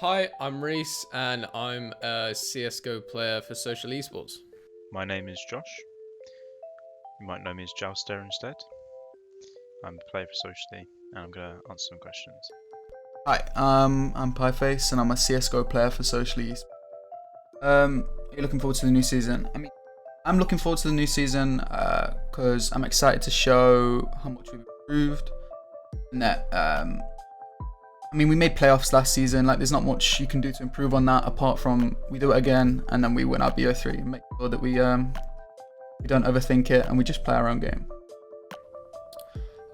Hi, I'm Rhys, and I'm a CSGO player for Social Esports. My name is Josh. You might know me as Jaustere instead. I'm a player for Socially, and I'm going to answer some questions. Hi, I'm Pieface and I'm a CSGO player for Social East. Are you looking forward to the new season? I'm looking forward to the new season because I'm excited to show how much we've improved. And that, we made playoffs last season. Like, there's not much you can do to improve on that apart from we do it again and then we win our BO3 and make sure that we don't overthink it and we just play our own game.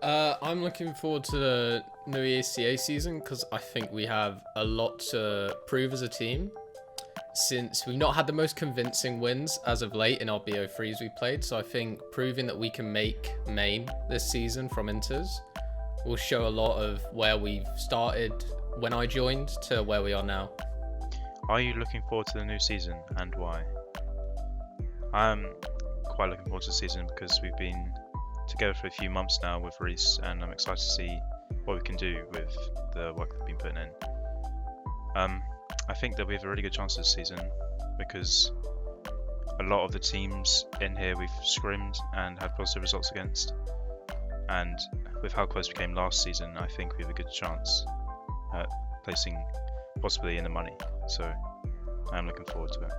I'm looking forward to the new ESEA season because I think we have a lot to prove as a team. Since we've not had the most convincing wins as of late in our BO3s we played, so I think proving that we can make main this season from Inters will show a lot of where we've started when I joined to where we are now. Are you looking forward to the new season, and why? I'm quite looking forward to the season because we've been together for a few months now with Rhys, and I'm excited to see what we can do with the work that we've been putting in. I think that we have a really good chance this season because a lot of the teams in here we've scrimmed and had positive results against, and with how close we came last season, I think we have a good chance at placing possibly in the money, so I'm looking forward to it.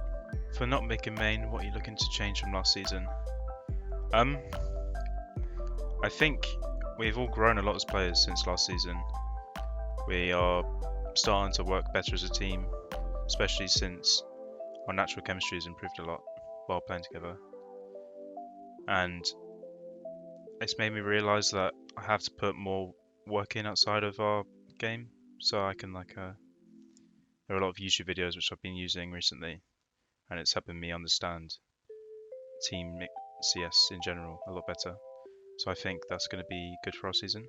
For not making main, what are you looking to change from last season? I think we've all grown a lot as players since last season. We are starting to work better as a team, especially since our natural chemistry has improved a lot while playing together. And it's made me realise that I have to put more work in outside of our game, so I can there are a lot of YouTube videos which I've been using recently, and it's helping me understand Team CS in general a lot better. So I think that's going to be good for our season.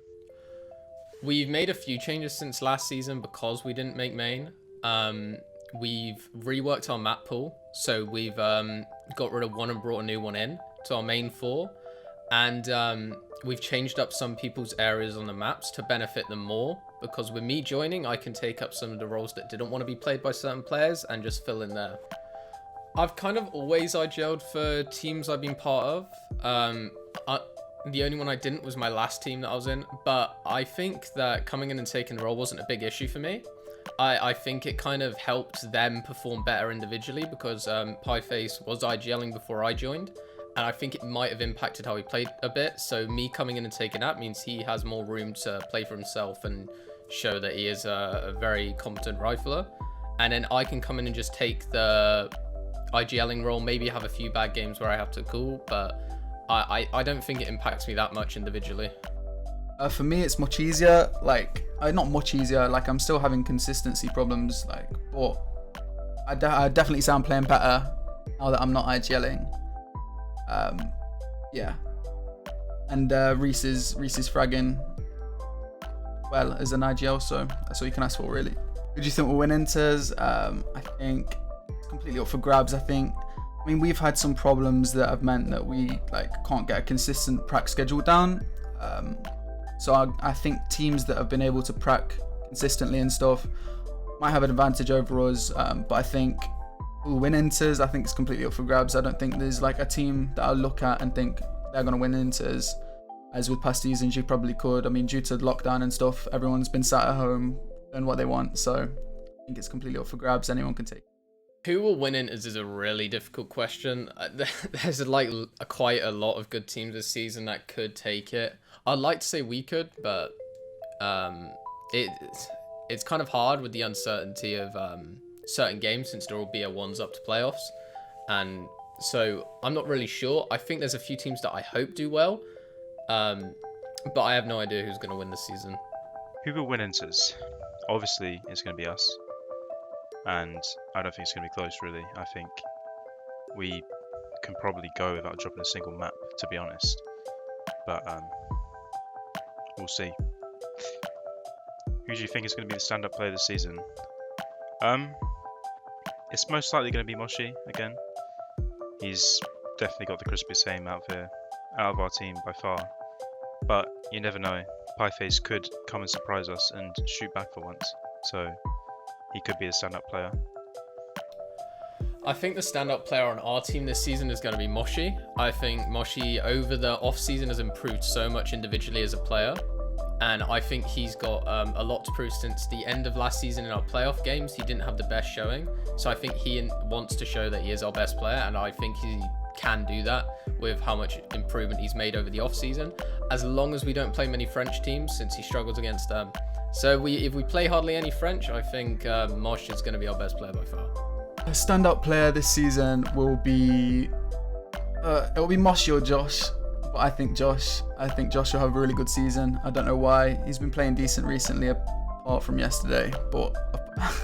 We've made a few changes since last season because we didn't make main. We've reworked our map pool, so we've got rid of one and brought a new one in to our main 4, and we've changed up some people's areas on the maps to benefit them more, because with me joining, I can take up some of the roles that didn't want to be played by certain players and just fill in there. I've kind of always IGL'd for teams I've been part of. The only one I didn't was my last team that I was in, but I think that coming in and taking the role wasn't a big issue for me. I think it kind of helped them perform better individually because Pieface was IGLing before I joined, and I think it might have impacted how he played a bit. So me coming in and taking that means he has more room to play for himself and show that he is a very competent rifler. And then I can come in and just take the IGLing role, maybe have a few bad games where I have to cool, but I don't think it impacts me that much individually. For me, it's much easier. Not much easier. I'm still having consistency problems. But I definitely sound playing better now that I'm not IGLing. Yeah. And Rhys is fragging well as an IGL, so that's all you can ask for, really. Who do you think will win Inters? I think it's completely up for grabs. We've had some problems that have meant that we can't get a consistent prac schedule down. So I think teams that have been able to prac consistently and stuff might have an advantage over us. But I think who will win Inters, I think it's completely up for grabs. I don't think there's a team that I look at and think they're going to win Inters. As with past seasons, you probably could. Due to lockdown and stuff, everyone's been sat at home doing what they want. So I think it's completely up for grabs. Anyone can take. Who will win Inters is a really difficult question. There's quite a lot of good teams this season that could take it. I'd like to say we could, but it's kind of hard with the uncertainty of certain games since there will be a ones up to playoffs, and so I'm not really sure. I think there's a few teams that I hope do well, but I have no idea who's going to win this season. Who will win Inters? Obviously, it's going to be us. And I don't think it's going to be close, really. I think we can probably go without dropping a single map, to be honest. But we'll see. Who do you think is going to be the stand-up player this season? It's most likely going to be Moshi again. He's definitely got the crispiest aim out of our team by far. But you never know. Pieface could come and surprise us and shoot back for once. So he could be a stand-up player? I think the standout player on our team this season is going to be Moshi. I think Moshi over the off season has improved so much individually as a player, and I think he's got a lot to prove since the end of last season in our playoff games. He didn't have the best showing, so I think he wants to show that he is our best player, and I think he can do that with how much improvement he's made over the off season, as long as we don't play many French teams since he struggles against them. So if we play hardly any French, I think Mosh is going to be our best player by far. A standout player this season will be Moshi or Josh. But I think Josh will have a really good season. I don't know why. He's been playing decent recently, apart from yesterday. But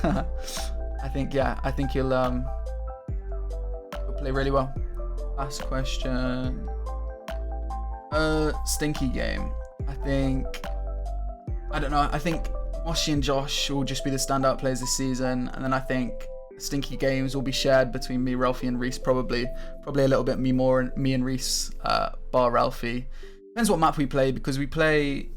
I think he'll play really well. Last question. Stinky game. I don't know. I think Moshi and Josh will just be the standout players this season, and then I think stinky games will be shared between me, Ralphie, and Rhys. Probably a little bit me and Rhys, bar Ralphie. Depends what map we play, because we play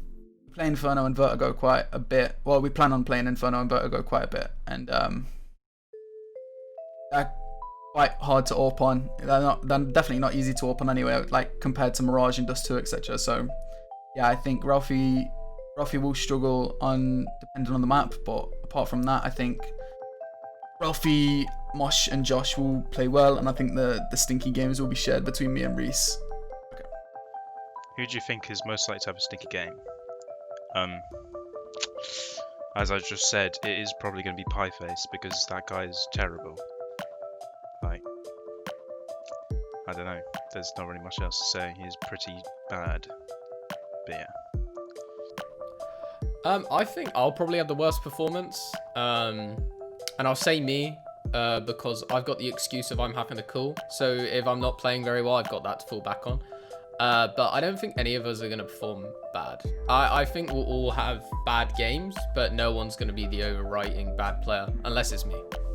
Inferno and Vertigo quite a bit. Well, we plan on playing Inferno and Vertigo quite a bit, and they're quite hard to AWP on. They're definitely not easy to AWP on anyway, like compared to Mirage and Dust 2, etc. So yeah, I think Ralphie will struggle depending on the map, but apart from that, I think Ralphie, Mosh, and Josh will play well, and I think the stinky games will be shared between me and Rhys. Okay. Who do you think is most likely to have a stinky game? As I just said, it is probably going to be Pieface, because that guy is terrible. Like, I don't know. There's not really much else to say. He's pretty bad. But yeah. I think I'll probably have the worst performance. And I'll say me, because I've got the excuse of I'm having a cool. So if I'm not playing very well, I've got that to fall back on. But I don't think any of us are going to perform bad. I think we'll all have bad games, but no one's going to be the overwriting bad player, unless it's me.